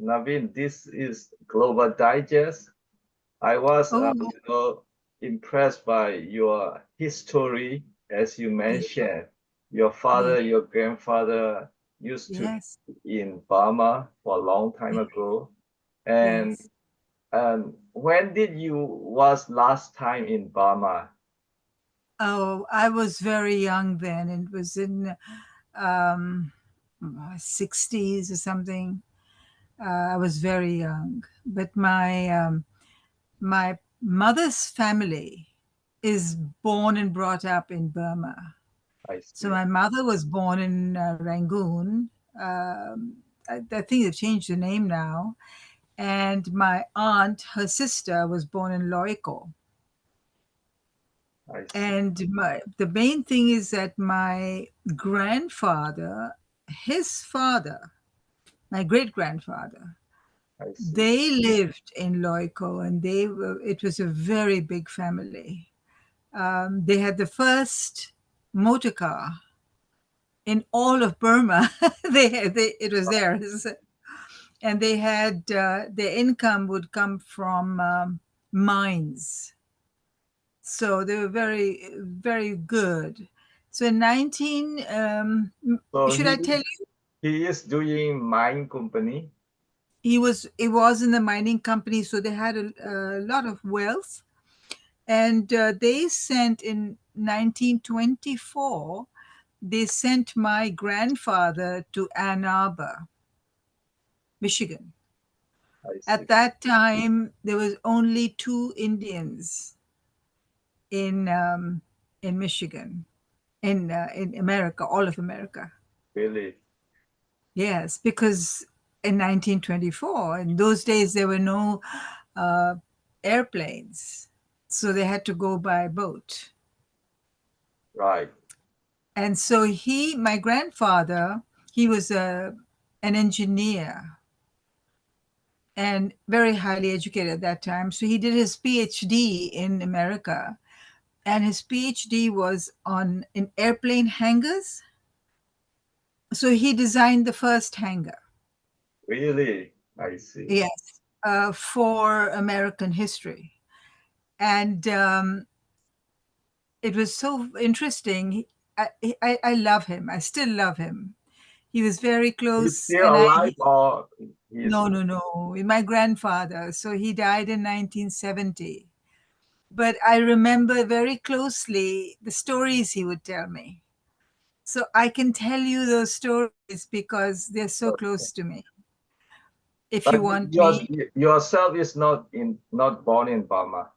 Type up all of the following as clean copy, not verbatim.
Naveen, this is Global Digest. I was, Oh, impressed by your history, as you yeah, mentioned. Your yeah, father, your grandfather used to yes, be in Burma for a long time yeah, ago. And yes. when did you was last time in Burma? Oh, I was very young then. It was in um, 60s or something. I was very young. But my mother's family is born and brought up in Burma. I So see. my mother was born in Rangoon. Um, I think they've changed the name now. And my aunt, her sister, was born in Loico. I see. And the main thing is that my grandfather, his father, my great grandfather, I see. they lived in Loico, and it was a very big family. They had the first motor car in all of Burma. It was theirs, and they had their income would come from mines. So they were very, very good. So in 19, So should I tell you, he is doing mine company. it was in the mining company, so they had a lot of wealth. And they sent in 1924, they sent my grandfather to Ann Arbor, Michigan. I see. At that time, there was only two Indians in um, in Michigan, in America, all of America. Really. Yes, because in 1924, in those days, there were no uh, airplanes, so they had to go by boat. Right. And so my grandfather, he was an engineer and very highly educated at that time. So he did his PhD in America, and his PhD was on in airplane hangars. So he designed the first hangar. Really. I see. Yes, for American history. And it was so interesting. I love him. I still love him. He was very He's close, still and alive or he's no, no, no, my grandfather. So he died in 1970. But I remember very closely the stories he would tell me. So I can tell you those stories because they're so okay. close to me. If you But want me, yourself is not born in Burma.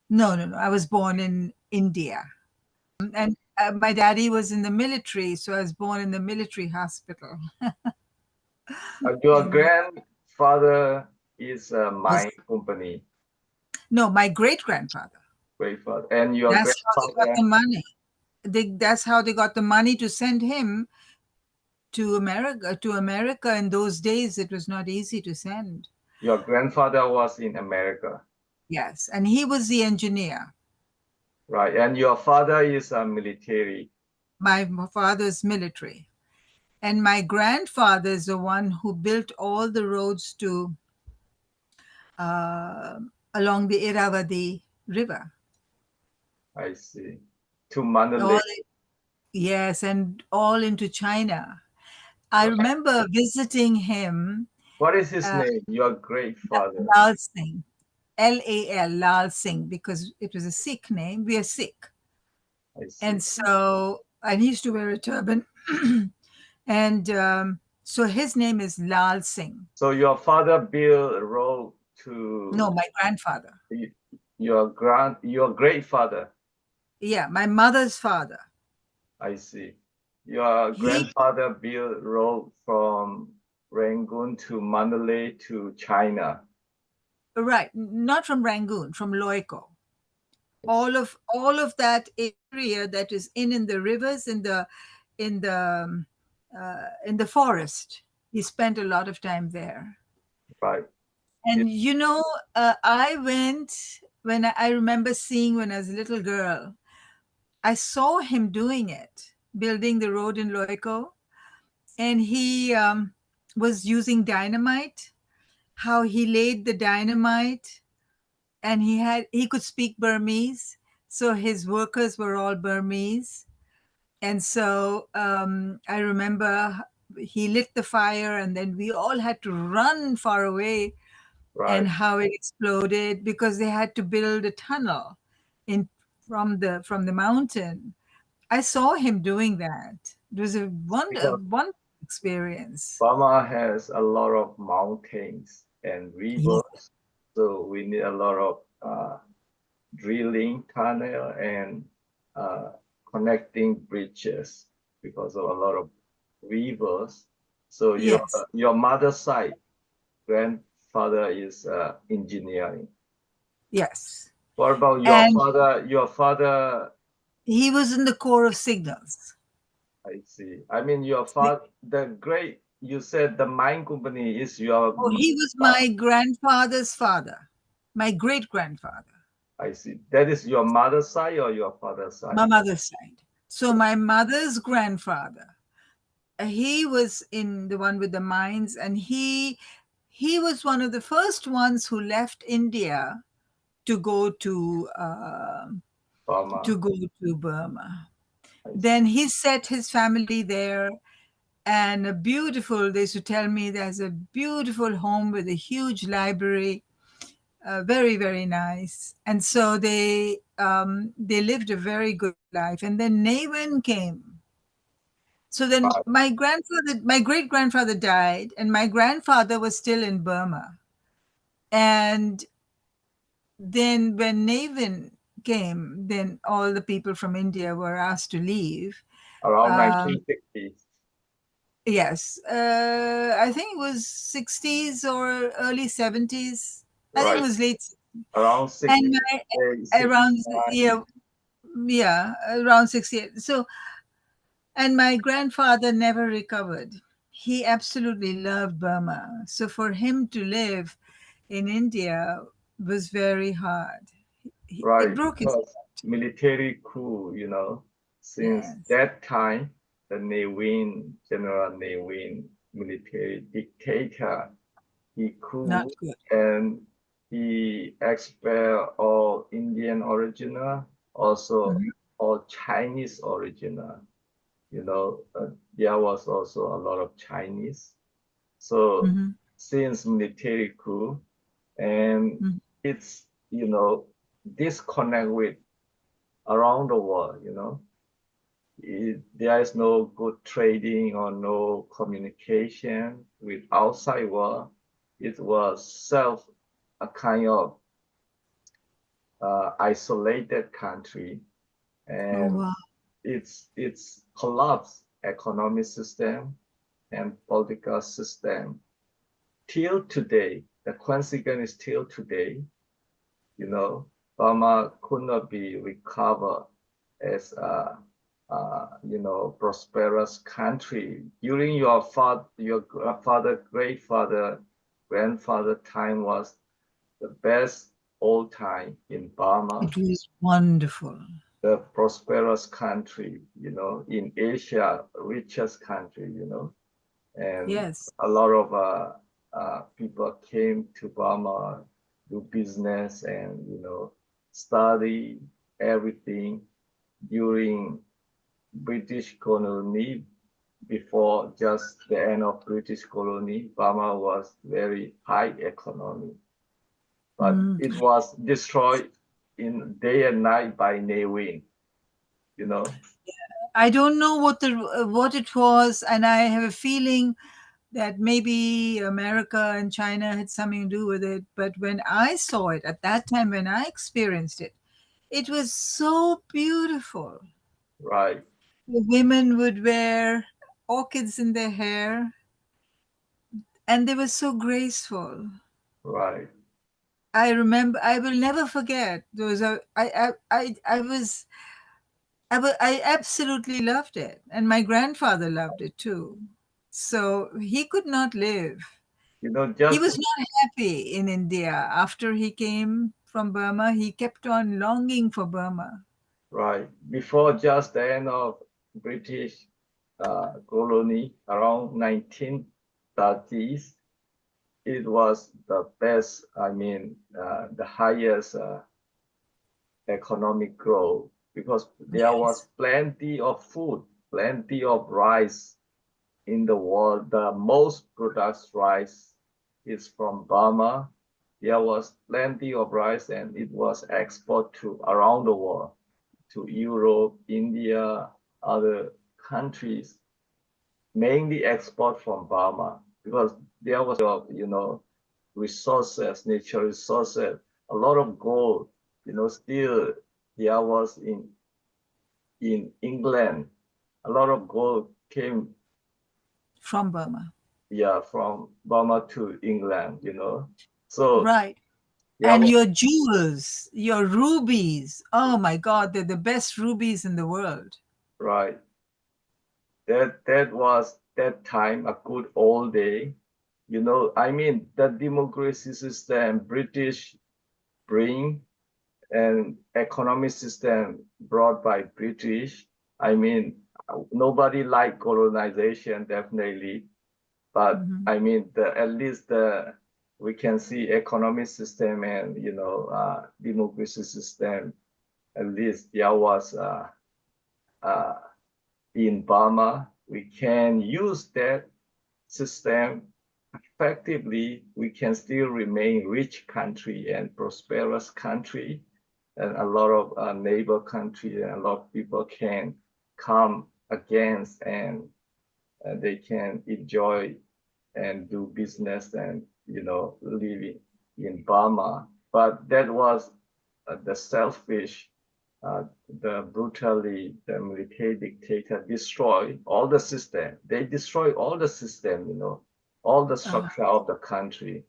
no, no, no. I was born in India. And my daddy was in the military, so I was born in the military hospital. Your And grandfather is a was mine company, no, my great grandfather. grandfather, and your That's how they got grandfather, the money. That's how they got the money to send him to America. To America in those days, it was not easy to send. your grandfather was in America, Yes, and he was the engineer. right? And your father is a military. My father's military, and my grandfather is the one who built all the roads to uh, along the Irrawaddy River. I see. To All Mandalay, yes, and all into China. I right? remember visiting him, What is his uh, name? Your great father. Lal Singh, Lal, Lal Singh, because it was a Sikh name. We are Sikh. I see. And so I used to wear a turban. And so his name is Lal Singh. So your father built a road to No, my grandfather. your great father. Yeah, my mother's father. I see. Your He, grandfather built road from Rangoon to Mandalay to China. right, not from Rangoon, from Loico. I see. All of that area that is in the rivers, in the in the forest. He spent a lot of time there. Right. It, And I went when I remember seeing when I was a little girl. I saw him doing it, building the road in Loico, and he was using dynamite. how he laid the dynamite, and he could speak Burmese, so his workers were all Burmese. And so I remember he lit the fire, and then we all had to run far away, and Right. how it exploded because they had to build a tunnel in from the mountain. I saw him doing that. It was a Because wonderful experience. Burma has a lot of mountains and Yes, rivers, so we need a lot of drilling tunnel and uh, connecting bridges because of a lot of rivers. So yes, your mother's side grandfather is engineering. yes. What about your And father? Your father, he was in the Corps of Signals. I see. I mean, your father, the great. You said the mine company is your. Oh, he was my grandfather's father, my great grandfather, I see. That is your mother's side or your father's my side? mother's side. So my mother's grandfather, he was in the one with the mines, and he was one of the first ones who left India to go Burma. to go to Burma. I see. Then he set his family there, and a beautiful, they used to tell me there's a beautiful home with a huge library, very, very nice. And so they lived a very good life. And then Navin came. So then Right. my great grandfather died, and my grandfather was still in Burma. And then when Navin came, then all the people from India were asked to leave. Around Um, 1960s. yes, I think it was 60s or early 70s. I think it Right. was late. Around And 68, around, 69. yeah, yeah, around 68. So, and my grandfather never recovered. He absolutely loved Burma. So for him to live in India was very hard. It Right, broke his because heart. military coup, since Yes, that time, General Nevin, military dictator, he not coup good. and he expelled all Indian original, also Mhm, all Chinese original. There was also a lot of Chinese. So mhm, since military coup, and mhm. it's disconnect with around the world. There is no good trading or no communication with outside world. It was self a kind of isolated country, Oh, and wow. it's collapsed economic system and political system till today. The consequence is till today. you know, Burma could not be recovered as a prosperous country. During your father, great father, grandfather time was the best old time in Burma, It was wonderful. the prosperous country, in Asia, richest country, and Yes. a lot of people came to Burma, do business and study everything during British colony. Before just the end of British colony, Burma was very high economy, but Mm. it was destroyed in day and night by Nevin. You know, I don't know what it was, and I have a feeling that maybe America and China had something to do with it. But when I saw it at that time, when I experienced it, it was so beautiful. right, The women would wear orchids in their hair, and they were so graceful. right. I remember. I will never forget. There was a. I absolutely loved it, and my grandfather loved it too. So he could not live. He Just was not happy in India after he came from Burma. He kept on longing for Burma. right. Before just the end of British colony, around 1930s, it was the best, I mean, the highest economic growth because there was Yes. plenty of food, plenty of rice in the world. The most produced rice is from Burma. There was plenty of rice and it was exported to around the world, to Europe, India, other countries, mainly export from Burma because there was, resources, natural resources, a lot of gold, still there was in England, a lot of gold came, From Burma. yeah, from Burma to England, So Right. there And was, your jewels, your rubies. Oh my God, they're the best rubies in the world. right. That was that time a good old day. I mean the democracy system British bring and economic system brought by British. I mean, nobody liked colonization, definitely, but Mhm. I mean, at least we can see economic system and democracy system. At least there was uh, in Burma. We can use that system effectively. We can still remain rich country and prosperous country and a lot of neighbor countries and a lot of people can come against and they can enjoy and do business and living in Burma. But that was the selfish, uh, the brutally, the military dictator destroy all the system. They destroy all the system, all the Uh, structure of the country.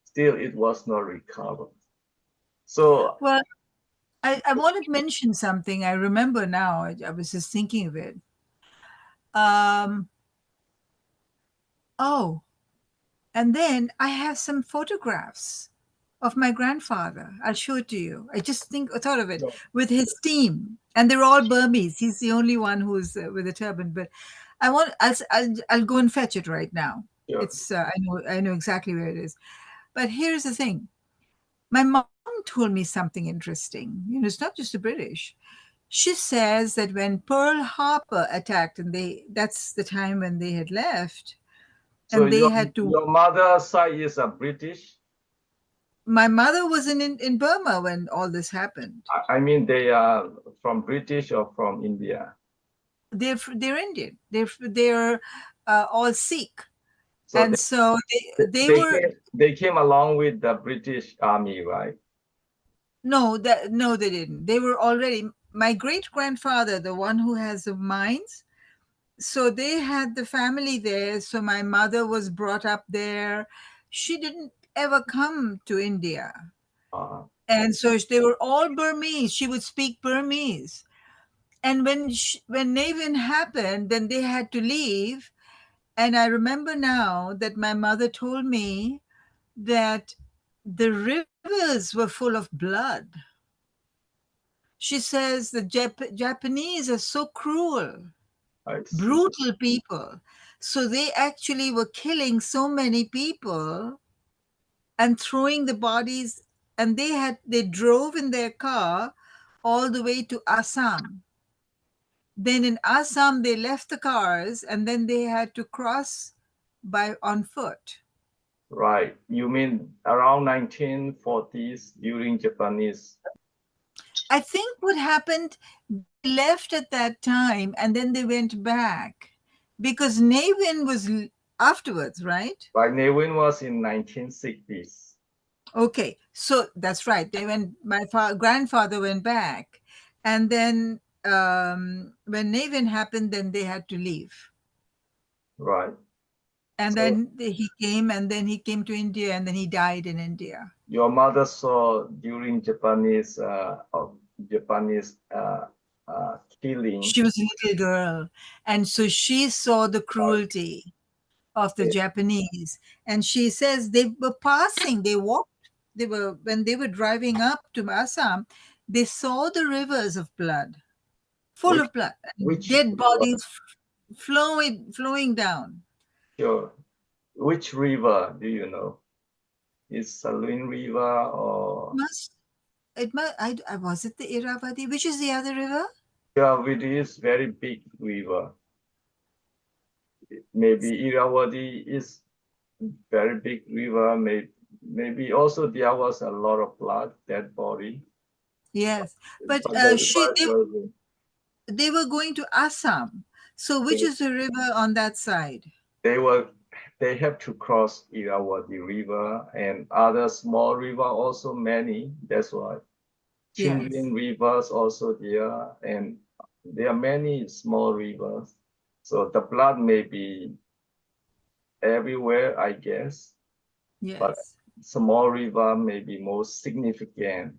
Still, it was not recovered. So, well, I wanted to mention something. I remember now. I was just thinking of it. Um, oh, and then I have some photographs of my grandfather. I'll show it to you. I thought of it with his team, and they're all Burmese. He's the only one who's with a turban. But I'll go and fetch it right now. sure. It's I know exactly where it is. But here's the thing. My mom told me something interesting. It's not just the British. She says that when Pearl Harbor attacked, and that's the time when they had left, So and they your had to. your mother's side is a British. My mother was in Burma when all this happened. I mean, they are from British or from India. They're Indian. They're all Sikh, So and so they they were. came along with the British Army, right? No, they didn't. They were already. My great grandfather, the one who has the mines, so they had the family there. So my mother was brought up there. She didn't ever come to India. Uh, And so they were all Burmese. She would speak Burmese. And when Navin happened, then they had to leave. And I remember now that my mother told me that the rivers were full of blood. She says the Japanese are so cruel, I see. brutal people. So they actually were killing so many people and throwing the bodies, and they drove in their car all the way to Assam. Then in Assam they left the cars and then they had to cross by on foot. Right. You mean around 1940s during Japanese? I think what happened, they left at that time and then they went back because Navin was afterwards, right? Right. Newin was in 1960s. Okay, so that's right. They went. My grandfather went back, and then when Navin happened, then they had to leave. Right. And So then he came, and then he came to India, and then he died in India. your mother saw during Japanese killing. She was a little girl, and so she saw the Right. cruelty of the eh, Japanese. And she says they were passing. They walked. They were when they were driving up to Assam. They saw the rivers of blood, full Which of blood, which dead bodies flowing down. sure. Which river do you know? Is Salween River or Must it must I was it the Irrawaddy? Which is the other river? Irrawaddy is very big river. Maybe Irrawaddy is very big river. Maybe also there was a lot of blood, dead body. Yes, but But the river was they were going to Assam. So which they, is the river on that side? they were they have to cross Irrawaddy River and other small river also many. That's why Yes, Chinglin rivers also there, and there are many small rivers. So the blood may be everywhere, I guess, but yes, small river may be most significant.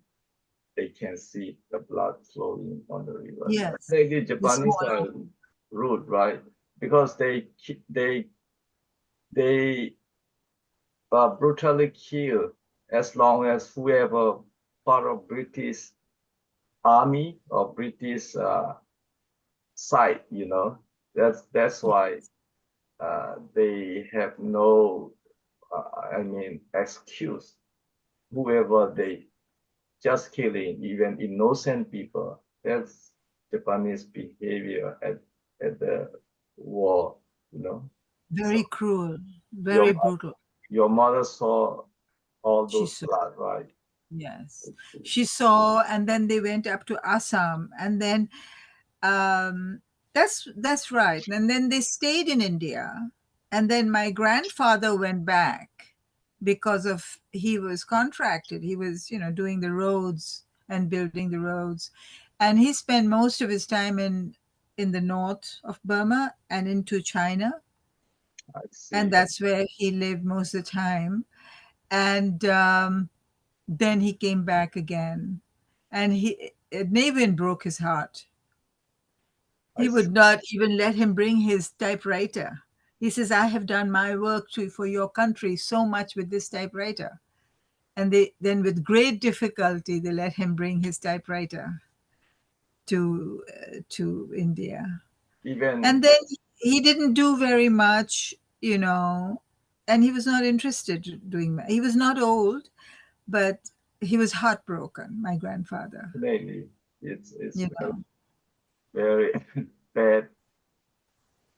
They can see the blood flowing on the river. I yes. think the The Japanese smaller. are rude, right? Because they brutally kill as long as whoever part of British army or British side, you know. That's why they have no, I mean, excuse. Whoever they just killing, even innocent people. That's Japanese behavior at the war, you know. So Very cruel, your very brutal. your mother saw all She those saw. blood, right? Yes, she saw, and then they went up to Assam, and then um, that's right. And then they stayed in India, and then my grandfather went back because of he was contracted. He was, doing the roads and building the roads, and he spent most of his time in the north of Burma and into China, I and see. that's where he lived most of the time. And then he came back again, and Navin broke his heart. I He see. would not even let him bring his typewriter. He says, I have done my work for your country so much with this typewriter. And then, with great difficulty, they let him bring his typewriter to India. Even And then he didn't do very much, and he was not interested in doing that. He was not old, but he was heartbroken, my grandfather. lately, it's You very know, very bad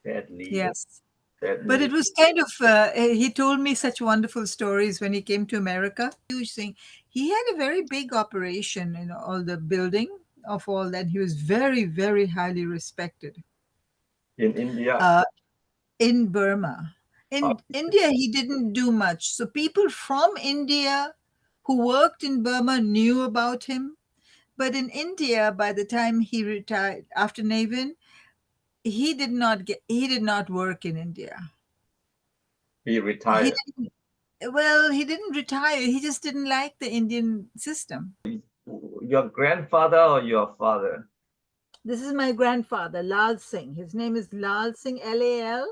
bad leader, yes. bad But it news. was kind of, he told me such wonderful stories when he came to America. Huge thing. He had a very big operation in all the building of all that. He was very, very highly respected In India, uh, in Burma. uh, In India, he didn't do much. So people from India who worked in Burma knew about him. But in India, by the time he retired after Navin, he did not work in India. he He retired. didn't, well, he didn't retire. He just didn't like the Indian system. Your grandfather or your father? This is my grandfather, Lal Singh. His name is Lal Singh, Lal,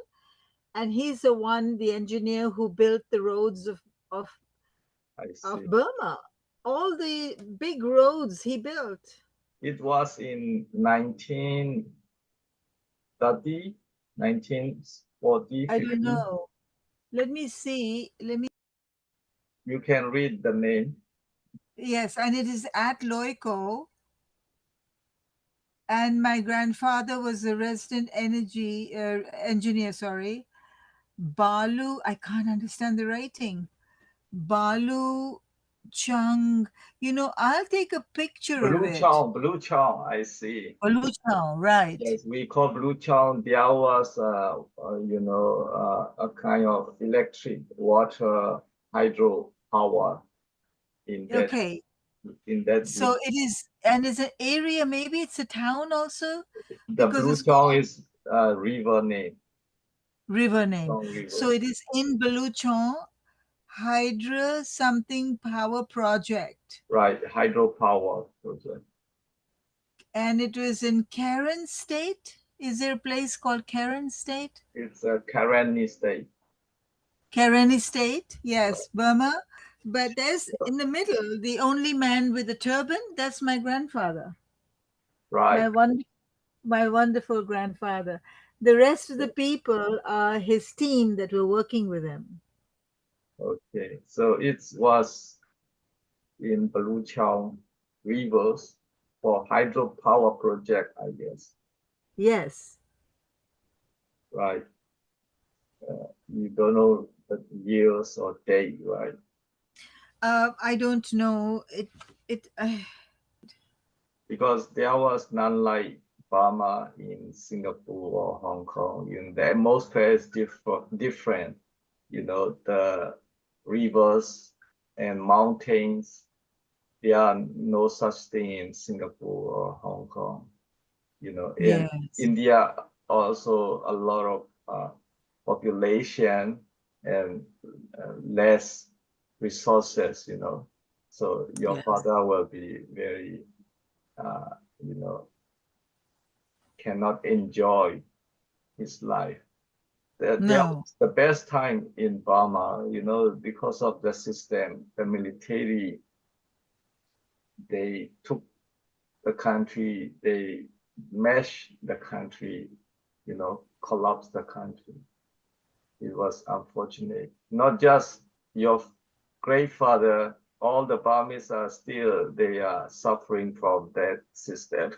and he's the engineer who built the roads of, I of see. Burma. All the big roads he built. It was in 1930, 1940, I don't 50. know. Let me see. You can read the name. Yes, and it is at Loico. And my grandfather was a resident engineer, sorry. Balu, I can't understand the writing. Balu Chung. I'll take a picture of it. Blue Chong, I see. Balu Chung, right. Yes, we call Blue Chong. There was, a kind of electric water hydro power in that Okay. in that So region. it is, and it's an area, maybe it's a town also, The because Blue it's Chong called is a river name, river name. Chong So River, it is in Baluchon Hydra something power project. right? Hydropower project. And it was in Karen State. Is there a place called Karen State? It's a Karenni state, Karen State, yes, Burma. But there's in the middle, the only man with a turban, that's my grandfather, right? my one, my wonderful grandfather. The rest of the people are his team that were working with him. Okay, so it was in Baluchang rivers for hydropower project, I guess, Yes. right? You don't know the years or date, right? I don't know. It. Because there was none like Burma in Singapore or Hong Kong. The atmosphere is different. The rivers and mountains. There are no such thing in Singapore or Hong Kong. In Yes. India also a lot of population and less resources. So your Yes. father will be very, uh, you know, cannot enjoy his life. There No. was the best time in Burma, because of the system, the military, they took the country, they mashed the country, collapsed the country. It was unfortunate. Not just your great father, all the Burmese are still, they are suffering from that system.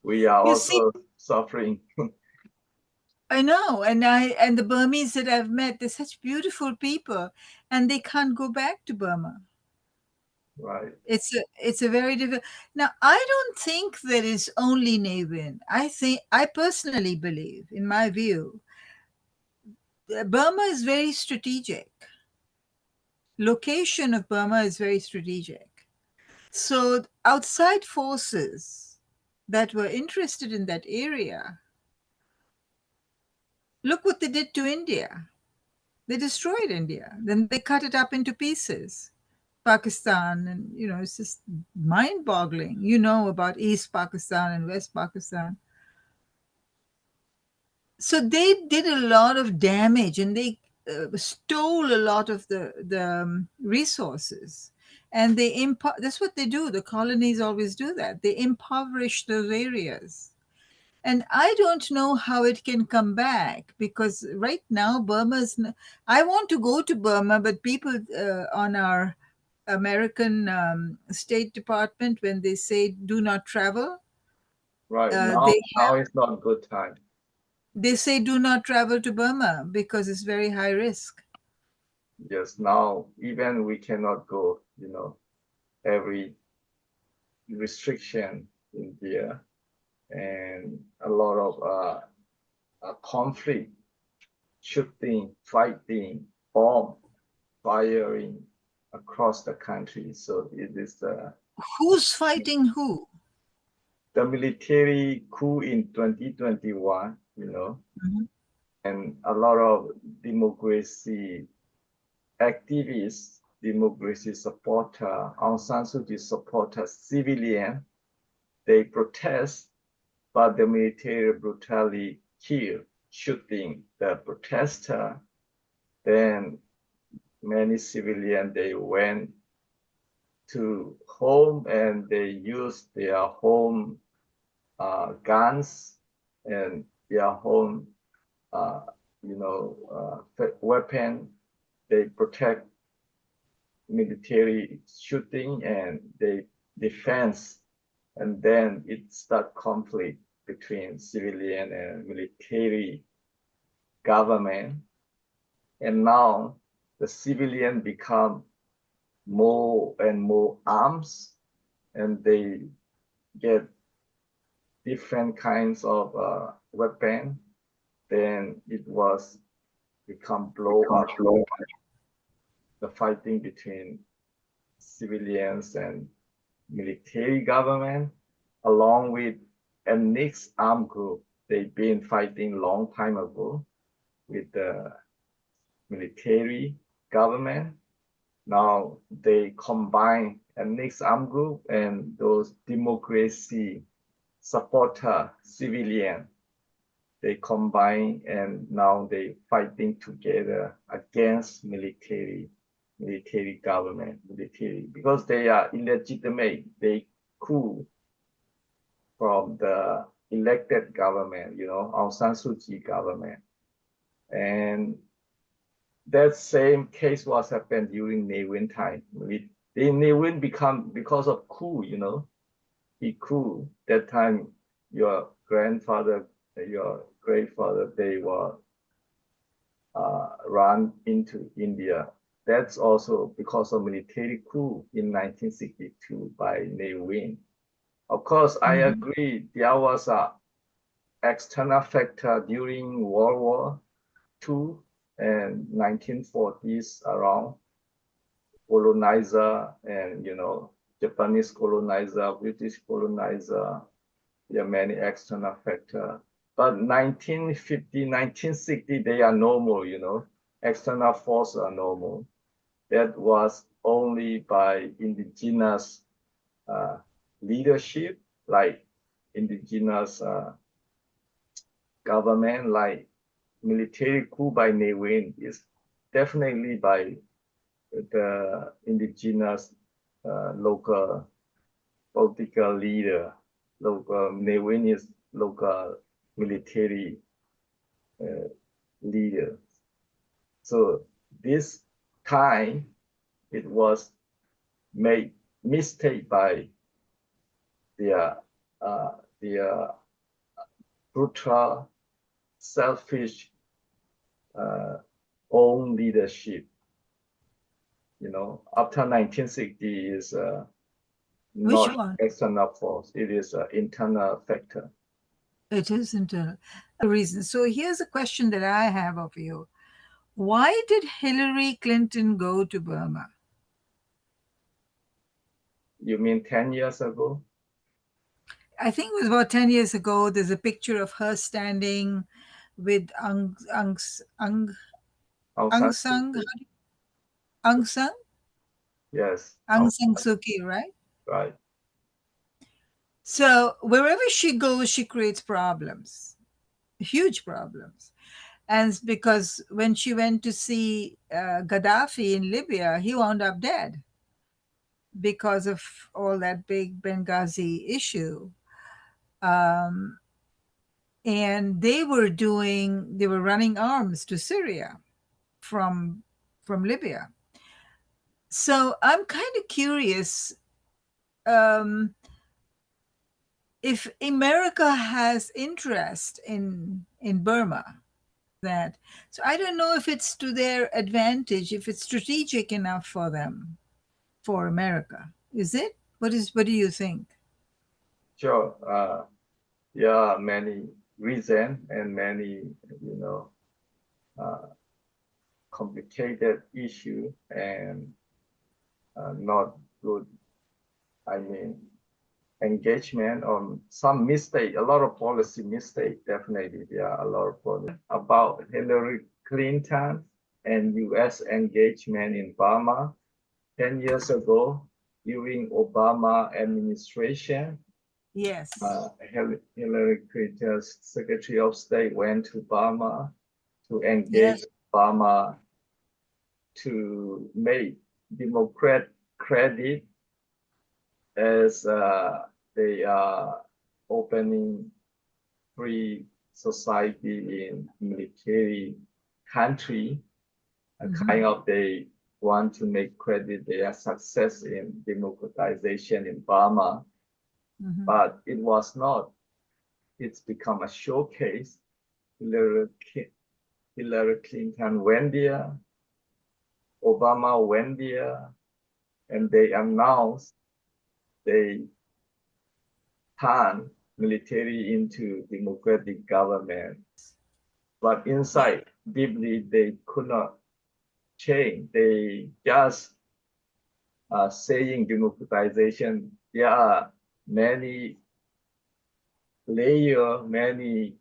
We are You see, also suffering, I know, and the Burmese that I've met, they're such beautiful people, and they can't go back to Burma. right? It's a very difficult. Now, I don't think there is only Navin. I personally believe, in my view, that Burma is very strategic. Location of Burma is very strategic. So outside forces that were interested in that area, look what they did to India. They destroyed India. Then they cut it up into pieces. Pakistan, and it's just mind boggling. You know about East Pakistan and West Pakistan. So they did a lot of damage, and they stole a lot of the resources. And that's what they do. The colonies always do that. They impoverish those areas. And I don't know how it can come back, because right now I want to go to Burma, but people on our American State Department, when they say do not travel, Right. uh, Now, they now is not good time. they say do not travel to Burma because it's very high risk. Yes, now even we cannot go, every restriction in there and a lot of conflict, shooting, fighting, bomb firing across the country. So it is Who's fighting who? the military coup in 2021, Mhm. and a lot of democracy activists, democracy supporter, Aung San Suu Kyi supporter, civilian, they protest, but the military brutally kill, shooting the protester. Then many civilians, they went to home and they used their home guns and their home, weapon. They protect military shooting and they defense, and then it start conflict between civilian and military government. And now the civilian become more and more arms, and they get different kinds of weapon. Then it was become blow up, the fighting between civilians and military government, along with a mixed armed group. They've been fighting long time ago with the military government. Now they combine a mixed armed group and those democracy supporter civilian. They combine and now they fighting together against military government, military, because they are illegitimate. They coup from the elected government, Aung San Suu Kyi government. And that same case was happened during Ne Win time. Ne Win become because of coup, he coup. That time, your grandfather, your great-father, they were run into India. That's also because of military coup in 1962 by Ne Win. Of course, I agree there was a external factor during World War II and 1940s around colonizer and Japanese colonizer, British colonizer. There are many external factors. But 1950, 1960, they are normal, external forces are normal. That was only by indigenous leadership, like indigenous government, like military coup by Ne Win is definitely by the indigenous local political leader. Local Ne Win is local military leader. So this time it was made mistake by their brutal, selfish own leadership. After 1960 is Which not one? external force; it is an internal factor. It is internal. A reason. So here's a question that I have of you. Why did Hillary Clinton go to Burma? You mean 10 years ago? I think it was about 10 years ago. There's a picture of her standing with Aung Aung San Suu San, Kyi. Aung San, Yes, Aung San Suu Kyi, right? right. So wherever she goes, she creates problems, huge problems. And because when she went to see Gaddafi in Libya, he wound up dead because of all that big Benghazi issue. Um, and they were running arms to Syria from Libya. So I'm kind of curious if America has interest in Burma. That so I don't know if it's to their advantage, if it's strategic enough for them, for America. Is it? What do you think? Sure. There are many reasons and many, uh, complicated issue and not good. I mean, engagement on some mistake, a lot of policy mistake. Definitely, there are a lot of policy about Hillary Clinton and U.S. engagement in Burma 10 years ago during Obama administration. Yes. Hillary Clinton's Secretary of State went to Burma to engage Yes. Burma to make Democrat credit as they are opening free society in military country, kind of they want to make credit their success in democratization in Burma, but it was not. It's become a showcase. Hillary Clinton went there, Obama went there, and they announced they turn military into democratic government. But inside, deeply, they could not change. They just saying democratization. There are many layers, many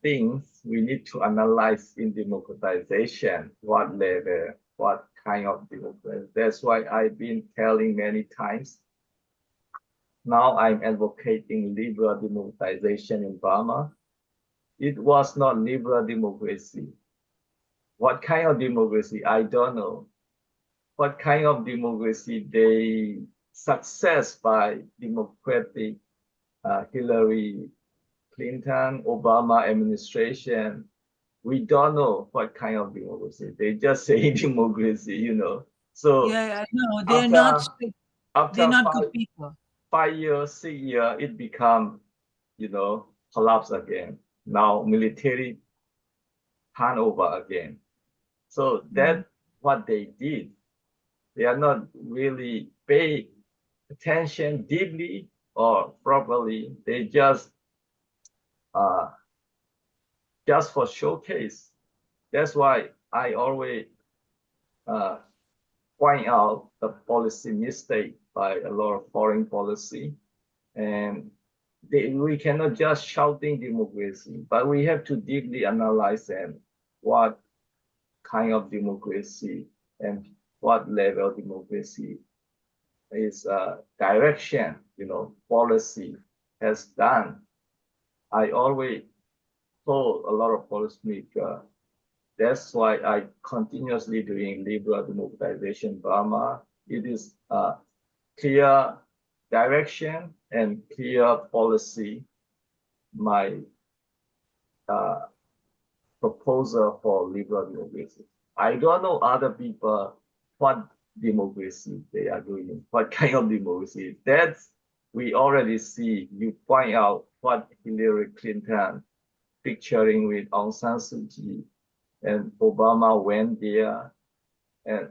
things we need to analyze in democratization. What level, what kind of democracy. That's why I've been telling many times. Now I'm advocating liberal democratization in Burma. It was not liberal democracy. What kind of democracy? I don't know. What kind of democracy? They success by democratic Hillary Clinton, Obama administration, we don't know what kind of democracy. They just say democracy, you know. So Yeah, no, after they're after not good people. 5 years, 6 years, it become, you know, collapse again. Now military handover again. So Mm, that's what they did. They are not really pay attention deeply or properly. They uh, just for showcase. That's why I always uh, point out the policy mistake by a lot of foreign policy. And we cannot just shouting democracy, but we have to deeply analyze and what kind of democracy and what level democracy is direction, you know, policy has done. I always told a lot of policymakers. That's why I continuously doing liberal democratization Burma. It is a clear direction and clear policy. My uh, proposal for liberal democracy. I don't know other people what democracy they are doing, what kind of democracy. That's we already see. You point out what Hillary Clinton picturing with Aung San Suu Kyi and Obama went there and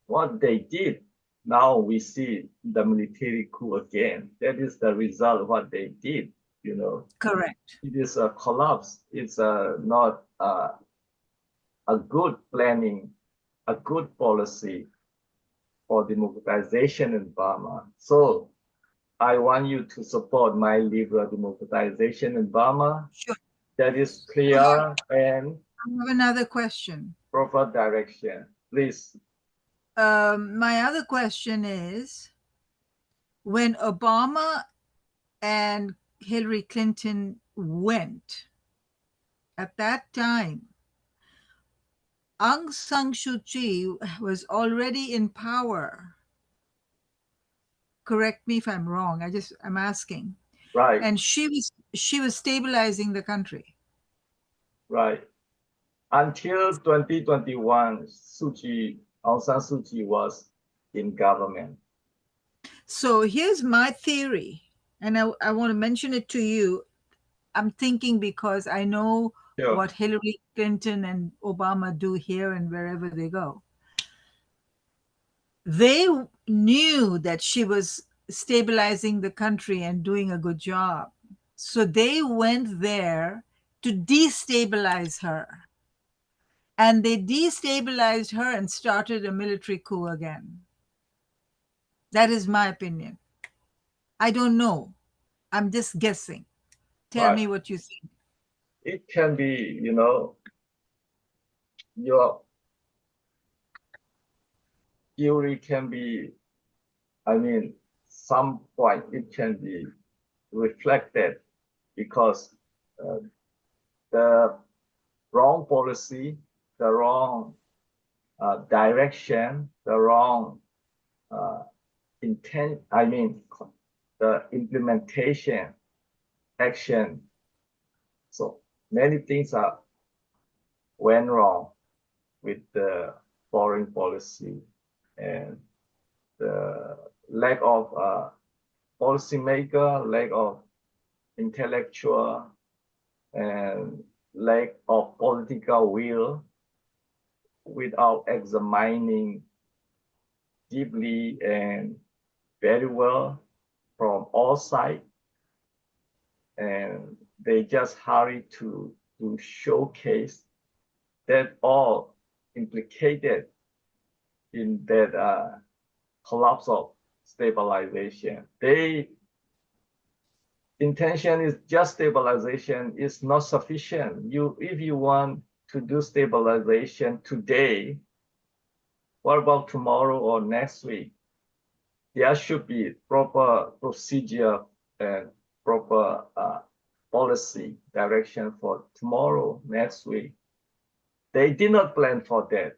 what they did. Now we see the military coup again. That is the result of what they did, you know. correct. It is a collapse. It's not a good planning, a good policy for democratization in Burma. So I want you to support my liberal democratization in Burma. Sure. That is I clear and have another question. proper direction. Please. My other question is, when Obama and Hillary Clinton went, at that time, Aung San Suu Kyi was already in power. Correct me if I'm wrong. I'm asking. Right, And she was stabilizing the country. right. Until 2021, Aung San Suu Kyi was in government. So here's my theory, and I want to mention it to you. I'm thinking because I know Sure, what Hillary Clinton and Obama do here and wherever they go. They knew that she was stabilizing the country and doing a good job. So they went there to destabilize her. And they destabilized her and started a military coup again. That is my opinion. I don't know. I'm just guessing. Tell right. me what you think. It can be, you know, your theory can be, I mean, some point it can be reflected because uh, the wrong policy, the wrong direction, the wrong uh, intent, I mean, the implementation, action. So many things are went wrong with the foreign policy and the lack of policymaker, lack of intellectual, and lack of political will without examining deeply and very well from all sides. And they just hurry to showcase that all implicated in that collapse of stabilization. They intention is just stabilization is not sufficient. If you want to do stabilization today, what about tomorrow or next week? There should be proper procedure and proper policy direction for tomorrow, next week. They did not plan for that.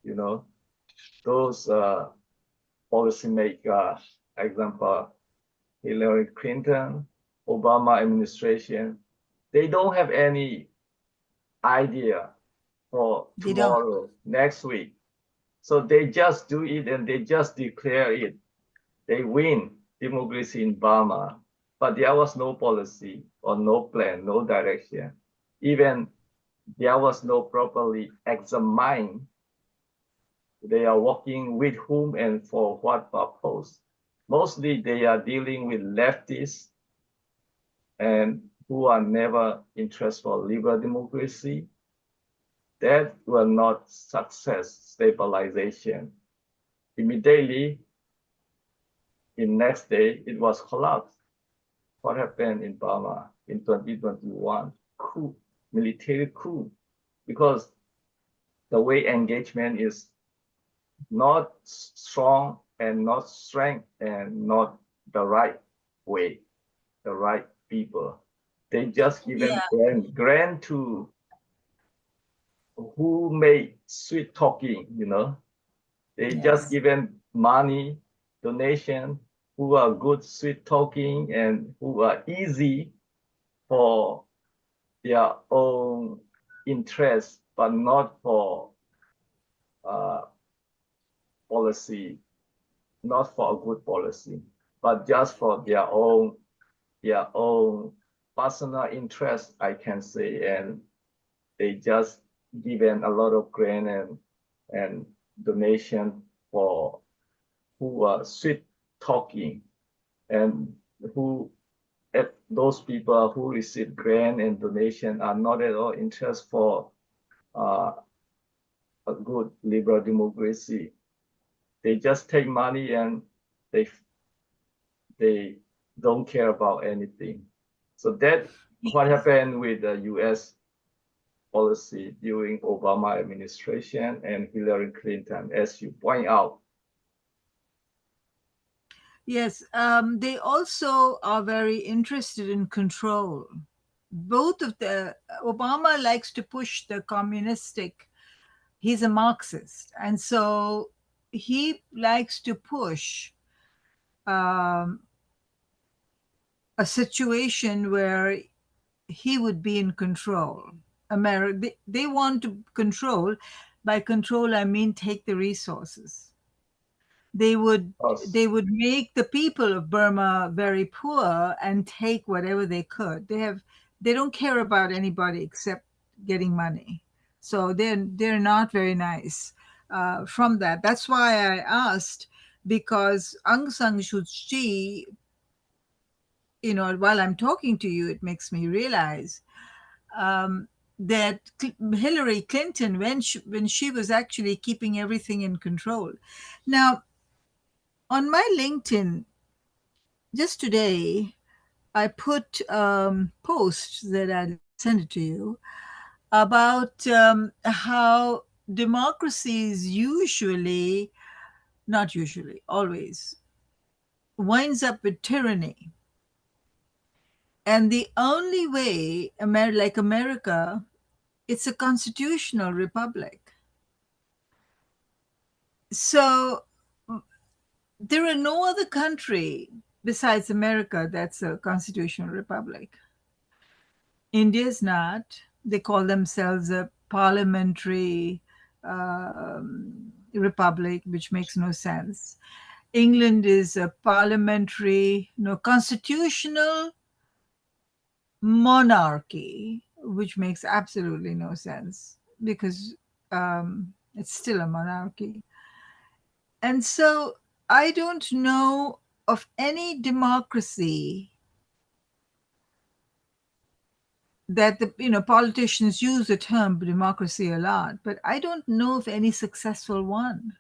You know, those policymaker, example, Hillary Clinton, Obama administration, they don't have any idea for They don't. tomorrow, next week. So they just do it and they just declare it. They win democracy in Burma, but there was no policy or no plan, no direction. Even there was no properly examine they are working with whom and for what purpose. Mostly they are dealing with leftists and who are never interested for liberal democracy. That will not success stabilization. Immediately, in next day, it was collapsed. What happened in Burma in 2021? Coup, military coup, because the way engagement is not strong and not strength and not the right way, the right people. They just given Yeah. grant to who made sweet talking, They just Yes. given money, donation, who are good sweet talking and who are easy for their own interest, but not for uh, policy, not for a good policy, but just for their own personal interest, I can say, and they just given a lot of grant and donation for who are sweet talking and who if those people who receive grant and donation are not at all interested for uh, a good liberal democracy. They just take money and they they don't care about anything. So that what happened with the U.S. policy during Obama administration and Hillary Clinton, as you point out. Yes. They also are very interested in control. Both of the Obama likes to push the communistic. He's a Marxist, and so he likes to push um, a situation where he would be in control. America, they want to control. By control, I mean take the resources. They would Us. they would make the people of Burma very poor and take whatever they could. They don't care about anybody except getting money. So they're not very nice from that. That's why I asked, because Aung San Suu Kyi, while I'm talking to you, it makes me realize that Hillary Clinton, when she was actually keeping everything in control. Now, on my LinkedIn, just today, I put post that I sent it to you about how democracies usually, not usually, always winds up with tyranny. And the only way, like America, it's a constitutional republic. So there are no other country besides America that's a constitutional republic. India is not. They call themselves a parliamentary republic, which makes no sense. England is a parliamentary, no, constitutional monarchy, which makes absolutely no sense because it's still a monarchy. And so I don't know of any democracy that the politicians use the term democracy a lot, but I don't know of any successful one.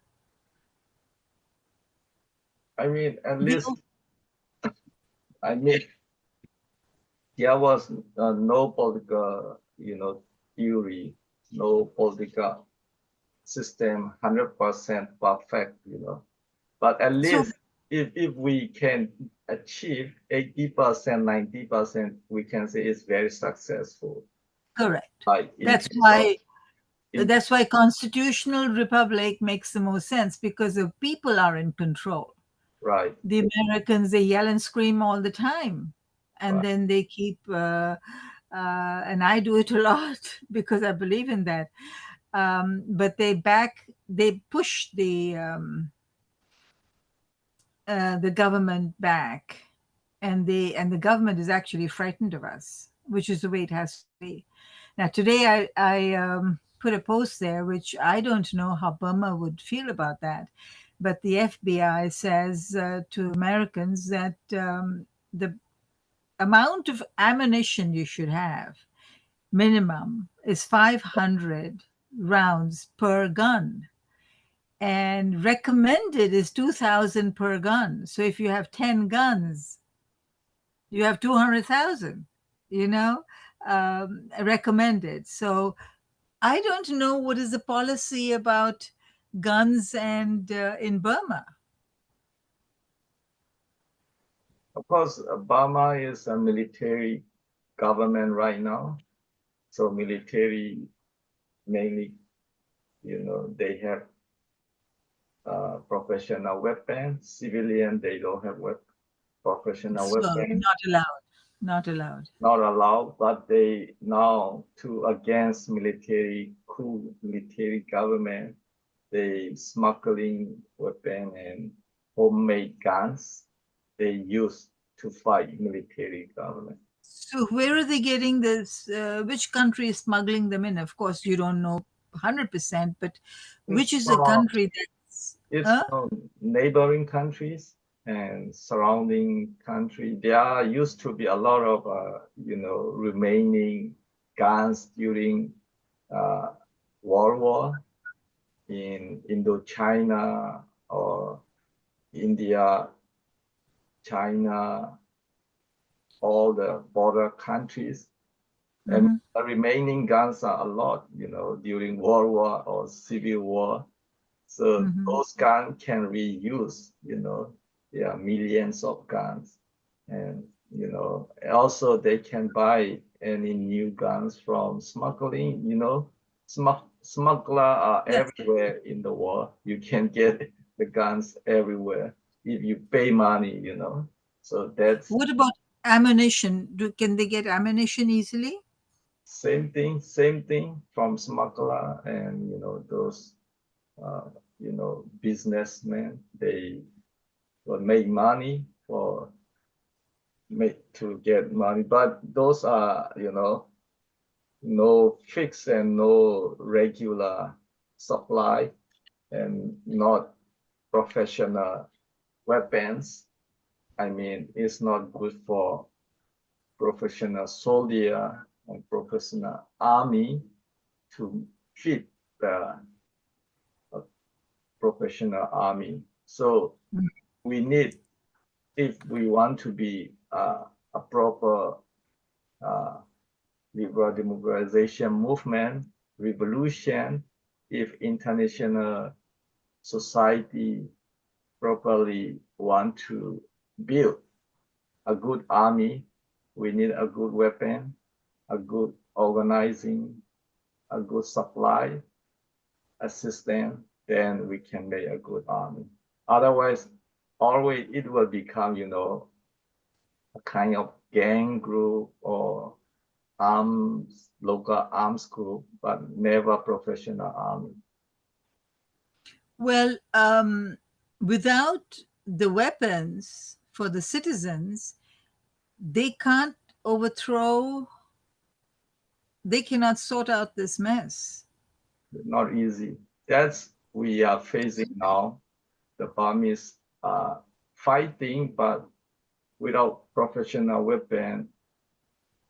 I mean, at The, least, I mean, there was no political, theory, no political system 100% perfect. But at so least if we can achieve 80%, 90%, we can say it's very successful. correct. Like in That's case of why in that's why constitutional republic makes the most sense because the people are in control. right, The Americans, they yell and scream all the time, and right. then they keep. And I do it a lot because I believe in that. But they push the government back, and the government is actually frightened of us, which is the way it has to be. Now, today I put a post there, which I don't know how Burma would feel about that, but the FBI says to Americans that the amount of ammunition you should have minimum is 500 rounds per gun, and recommended is 2,000 per gun. So if you have 10 guns, you have 200,000, you know, recommended. So I don't know what is the policy about guns and in Burma. Of course, Burma is a military government right now. So military mainly, they have professional weapons. Civilian, they don't have professional So weapons. not allowed, not allowed. Not allowed, but they now to against military coup, military government, they smuggling weapon and homemade guns they use to fight military government. So where are they getting this? Which country is smuggling them in? Of course, you don't know 100%, but which It's is the from country that's, it's from neighboring countries and surrounding country. There used to be a lot of remaining guns during uh, World War in Indochina or India, China, all the border countries. And Mhm, the remaining guns are a lot, during World War or Civil War. So mhm. those guns can reuse, there are millions of guns. And, also they can buy any new guns from smuggling, smuggler are Yes. everywhere in the world. You can get the guns everywhere if you pay money, So that's What about ammunition? Can they get ammunition easily? same thing from smuggler and, those, businessmen, they will make money for make to get money, but those are, no fixed and no regular supply and not professional weapons. I mean, it's not good for professional soldier and professional army to fit the professional army. So Mm. we need, if we want to be a proper uh, liberal democratization movement, revolution, if international society properly want to build a good army, we need a good weapon, a good organizing, a good supply, a system, then we can make a good army. Otherwise, always it will become, a kind of gang group or local arms group, but never professional army. Well, without the weapons for the citizens, they can't overthrow, they cannot sort out this mess. Not easy. That's we are facing now. The Burmese are fighting, but without professional weapon,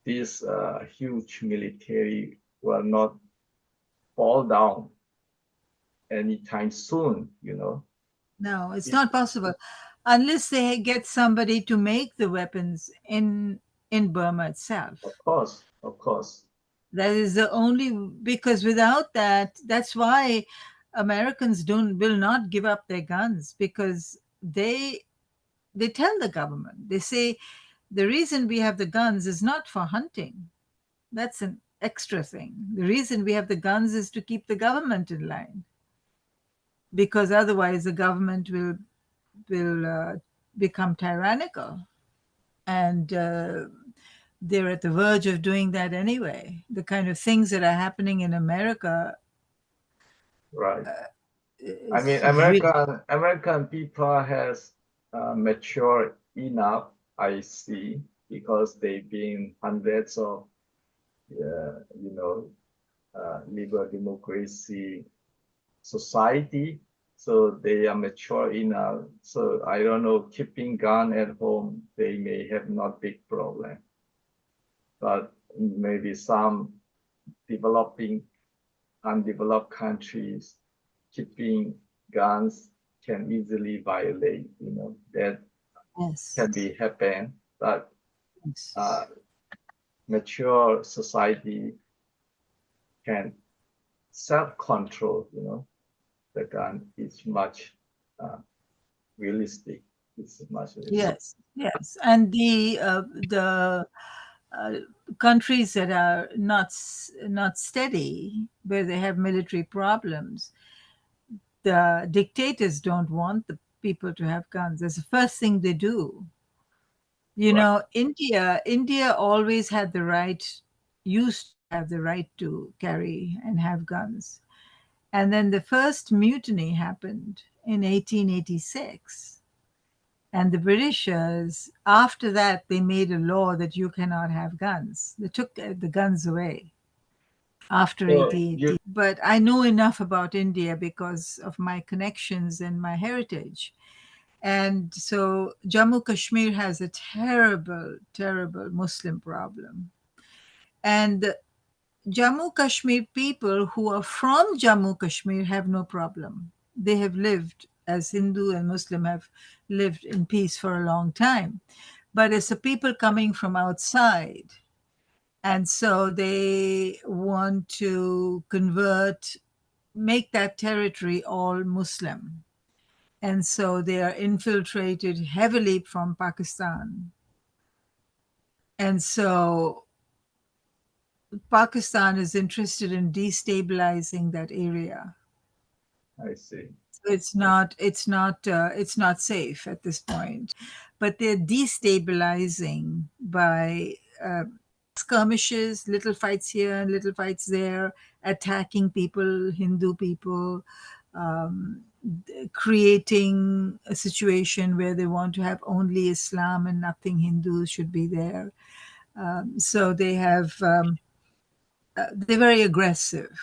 this huge military will not fall down anytime soon. No, it's It- not possible unless they get somebody to make the weapons in Burma itself. of course, That is the only, because without that, that's why Americans don't will not give up their guns, because they tell the government, they say the reason we have the guns is not for hunting. That's an extra thing. The reason we have the guns is to keep the government in line, because otherwise the government will will become tyrannical, and they're at the verge of doing that anyway. The kind of things that are happening in America Right. I mean, is really American people has matured enough, I see, because they've been hundreds of, you know, liberal democracy society, so they are mature enough. So I don't know, keeping gun at home, they may have not big problem, but maybe some developing undeveloped countries keeping guns can easily violate, that yes, can be happen. But yes. uh, mature society can self-control, the gun is much uh, realistic. It's much realistic. Yes, yes, and the uh, countries that are not steady, where they have military problems, the dictators don't want the people to have guns. That's the first thing they do. You Right. know, India always had the right, used to have the right to carry and have guns. And then the first mutiny happened in 1886. And the Britishers, after that, they made a law that you cannot have guns. They took the guns away after So you 1880. But I know enough about India because of my connections and my heritage. And so Jammu Kashmir has a terrible, terrible Muslim problem. And the Jammu Kashmir people who are from Jammu Kashmir have no problem. They have lived, as Hindu and Muslim have lived in peace for a long time. But it's the people coming from outside. And so they want to convert, make that territory all Muslim. And so they are infiltrated heavily from Pakistan. And so Pakistan is interested in destabilizing that area. I see. So it's not safe at this point. But they're destabilizing by skirmishes, little fights here, little fights there, attacking people, Hindu people, um, creating a situation where they want to have only Islam and nothing Hindu should be there. So they're very aggressive.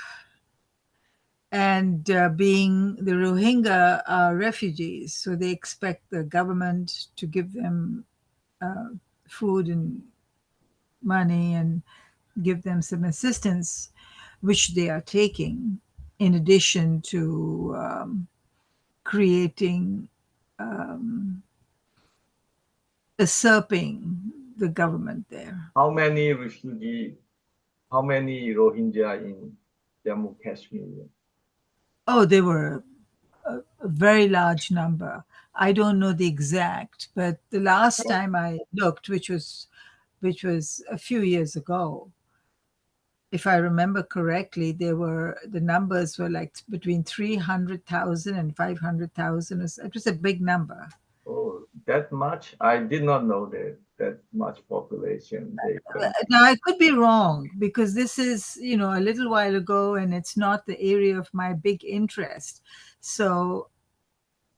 And being the Rohingya are refugees, so they expect the government to give them uh, food and money and give them some assistance, which they are taking, in addition to creating, usurping the government there. How many refugee, how many Rohingya in Jammu Kashmir? Oh, they were a very large number. I don't know the exact, but the last time I looked, which was a few years ago, if I remember correctly, the numbers were like between 300,000 and 500,000. It was a big number. Oh, that much? I did not know that much population they come. Now I could be wrong because this is, a little while ago, and it's not the area of my big interest. So,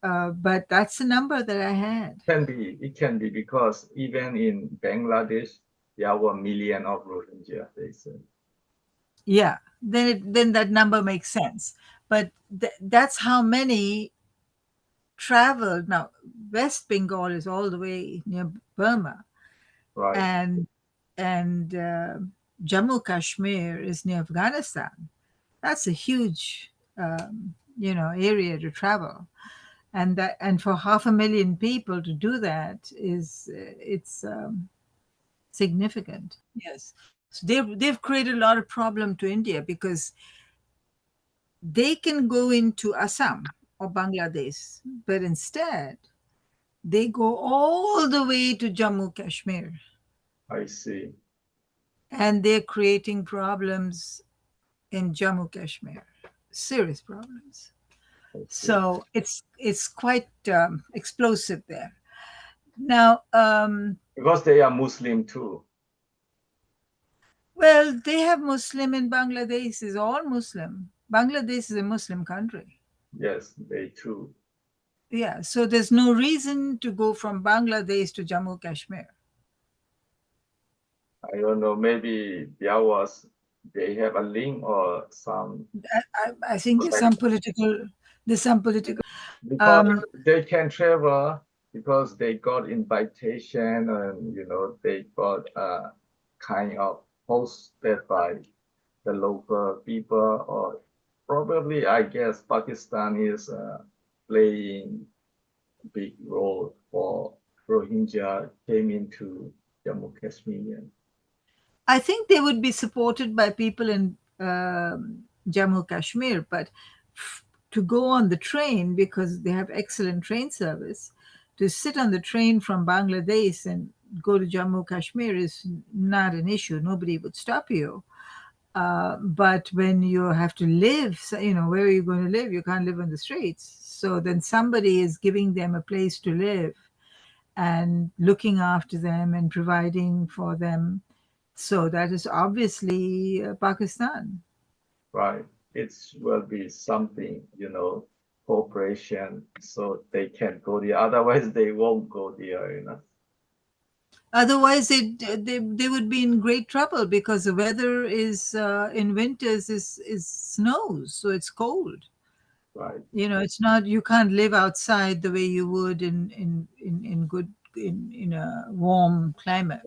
but that's the number that I had. It can be because even in Bangladesh, there were million of Rohingya, they say. Yeah, then that number makes sense. But that's how many traveled. Now, West Bengal is all the way near Burma, Right. and and Jammu Kashmir is near Afghanistan. That's a huge, area to travel, and for 500,000 people to do that it's significant. Yes, so they've created a lot of problem to India because they can go into Assam or Bangladesh, but instead they go all the way to Jammu Kashmir, I see. and they're creating problems in Jammu Kashmir, serious problems. I see. So it's quite explosive there. Now, Because they are Muslim too. well, they have Muslim in Bangladesh. Is all Muslim. Bangladesh is a Muslim country. Yes, they too. Yeah, so there's no reason to go from Bangladesh to Jammu Kashmir. I don't know, maybe they have a link or some I think connection. there's some political. Because Um, they can travel because they got invitation and they got kind of hosted by the local people, or probably I guess Pakistan is playing big role for Rohingya came into Jammu Kashmir. I think they would be supported by people in Jammu Kashmir, but to go on the train, because they have excellent train service, to sit on the train from Bangladesh and go to Jammu Kashmir is not an issue. Nobody would stop you. But when you have to live, so, where are you going to live? You can't live on the streets. So then somebody is giving them a place to live and looking after them and providing for them. So that is obviously Pakistan. Right. It will be something, cooperation, so they can go there. Otherwise, they won't go there. Otherwise, they would be in great trouble because the weather is in winters is snows, so it's cold. Right. It's not, you can't live outside the way you would in good in a warm climate.